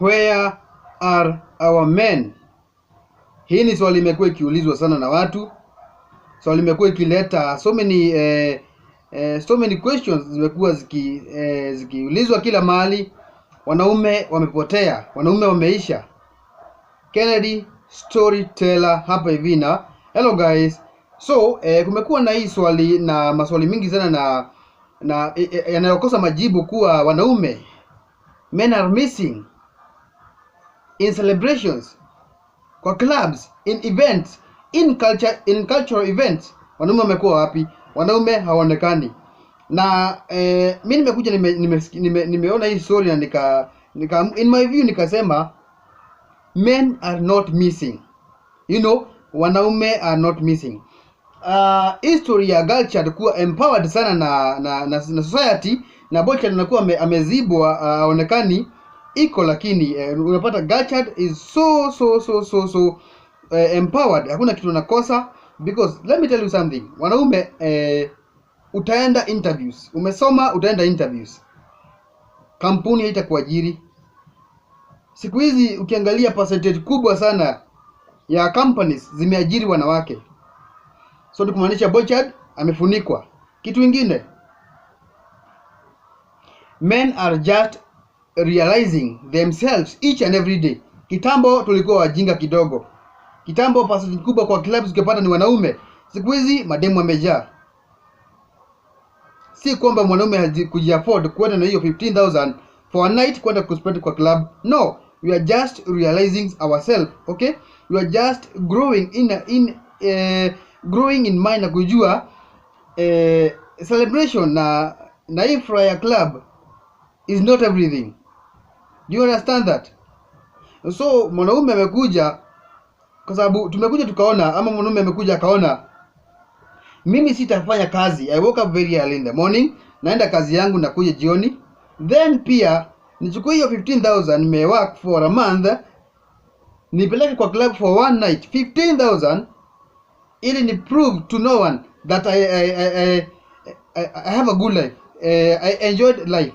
Where are our men? Hii ni swali imekuwa ikiulizwa sana na watu. Swali imekuwa ikileta so many questions zimekuwa zikiulizwa kila mahali. Wanaume wamepotea, wanaume wameisha. Kennedy storyteller hapa hivi na hello guys. So kumekuwa na hii swali na maswali mingi sana na yanayokosa majibu kuwa wanaume, men are missing in celebrations, kwa clubs, in events, in cultural events. Wanaume wamekuwa wapi? Wanaume hawaonekani. Na mimi nimekuja nimeona hii story na nika in my view nikasema men are not missing. Wanaume are not missing. History ya girl child kuwa empowered sana na society, na boy child anakuwa amezibwa aonekani iko, lakini unapata girl child is so empowered. Hakuna kitu nakosa, because let me tell you something. Wanaume utaenda interviews, umesoma utaenda interviews, kampuni haitakuajiri. Siku hizi ukiangalia percentage kubwa sana ya companies zimeajiri wanawake. So tukumaanisha boy child amefunikwa. Kitu kingine, men are just realizing themselves each and every day. Kitambo tulikuwa wajinga kidogo. Kitambo percentage kubwa kwa clubs ukipata ni wanaume. Siku hizi mademu wamejaa. Si kwamba mwanaume hakujiafford kwenda na hiyo 15,000 for a night kwenda kuspend kwa club. No, we are just realizing ourselves, okay? We are just growing growing in mind na kujua celebration na infra ya club is not everything. Do you understand that? So mwanaume amekuja kwa sababu tumekuja tukaona, ama mwanaume amekuja akaona mimi sitafanya kazi. I woke up very early in the morning, naenda kazi yangu na kuja jioni. Then pia nichukue hiyo 15,000 nime work for a month, nipeleke kwa club for one night 15,000, ili ni prove to no one that I have a good life, I enjoyed life,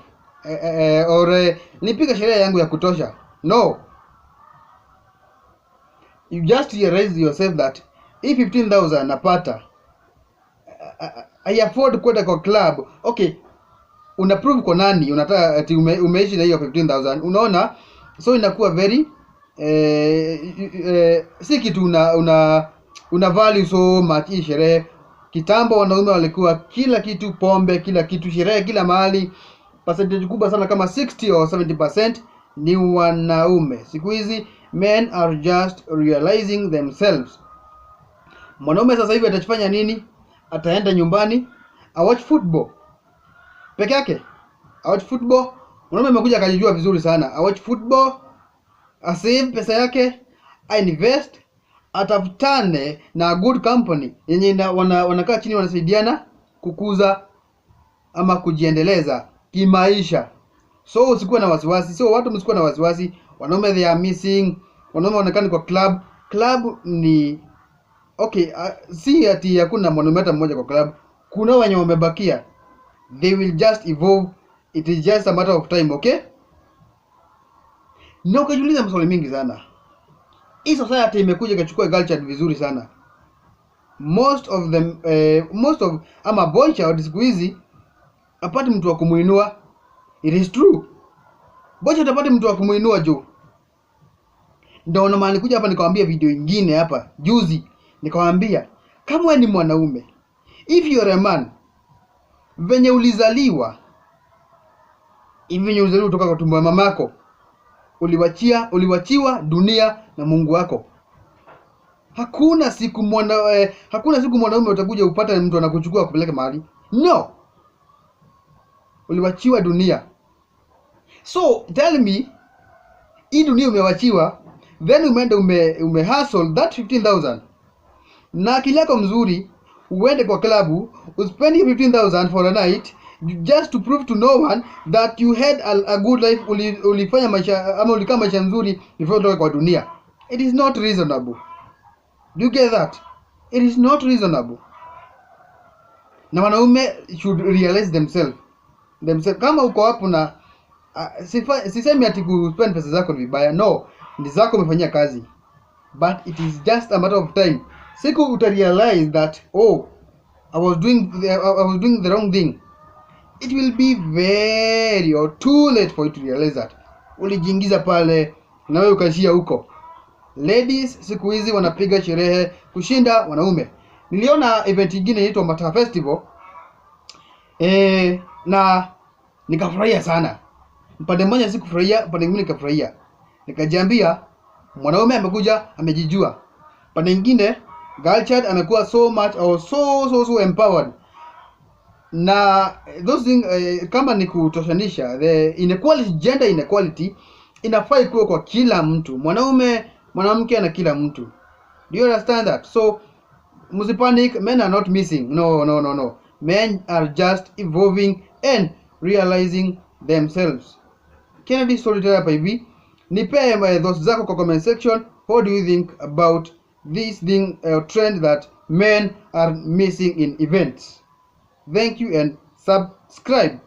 or nipika sherehe yangu ya kutosha. No, you just realize yourself that if 15,000 napata, I afford kwenda kwa club. Okay, una prove kwa nani unataka ati umeishi na hiyo 15,000? Unaona, so inakuwa very si kitu una value so much hii sherehe. Kitambo wanaume walikuwa kila kitu, pombe, kila kitu, sherehe kila mahali. Percentage kubwa sana kama 60 or 70% ni wanaume. Siku hizi men are just realizing themselves. Mwanaume sasa hivi atachofanya nini? Ataenda nyumbani watch football peke yake. Watch football. Mwanaume amekuja akajijua vizuri sana. Watch football, asave pesa yake, invest, atafutane na good company yenye wanakaa chini wanasaidiana kukuza ama kujiendeleza kimaisha. So usikuwe na wasiwasi. So watu msikuwe na wasiwasi. Wanaume they are missing. Wanaume wanaonekana kwa club. Club ni okay, si ati hakuna mwanaume hata mmoja kwa club. Kuna wenye wamebakia. They will just evolve. It is just a matter of time, okay? Na ukajiuliza maswali mingi sana. Hii society imekuja ikachukua girl child vizuri sana. Most of ama boy child siku hizi apati mtu wa kumuinua. It is true. Boy child apati mtu wa kumuinua juu. Ndio maana nikuja hapa nikawaambia video nyingine hapa juzi. Nikawaambia kama wewe ni mwanaume, if you are a man, venye ulizaliwa kutoka kwa tumbo ya mamako, uliwachiwa dunia na Mungu wako. Hakuna siku mwanaume utakuja upata mtu anakuchukua kupeleka mahali. No, uliwachiwa dunia. So tell me, hii dunia umewachiwa, then umeenda ume hustle that 15,000 na akili yako mzuri, uende kwa klabu, uspend 15,000 for a night just to prove to no one that you had a good life. Ulifanya maisha ama ulikaa maisha nzuri before utoke kwa dunia. It is not reasonable. Do you get that? It is not reasonable. Na wanaume should realize themselves. Kama uko hapo na Sisemi ati kuspend pesa zako ni vibaya, no, ni zako umefanyia kazi, but it is just a matter of time. Siku utarealize that I was doing the wrong thing, it will be very or too late for you to realize that ulijiingiza pale na wewe ukashia huko. Ladies siku hizi wanapiga sherehe kushinda wanaume. Niliona event nyingine inaitwa Mata Festival na nikafurahia sana. Upande mmoja sikufurahia, upande mwingine nikafurahia. Nikajiambia mwanaume amekuja amejijua. Upande mwingine girl child amekuwa so much or so empowered. Na those things kama ni kutoshanisha, the inequality, gender inequality inafaa ikuwe kwa kila mtu, mwanaume, mwanamke na kila mtu. Do you understand that? So musipanic, men are not missing. No. Men are just evolving and realizing themselves. Kennedy Storyteller hapa hivi. Nipe thoughts zako kwa comment section. What do you think about this thing, trend that men are missing in events? Thank you and subscribe.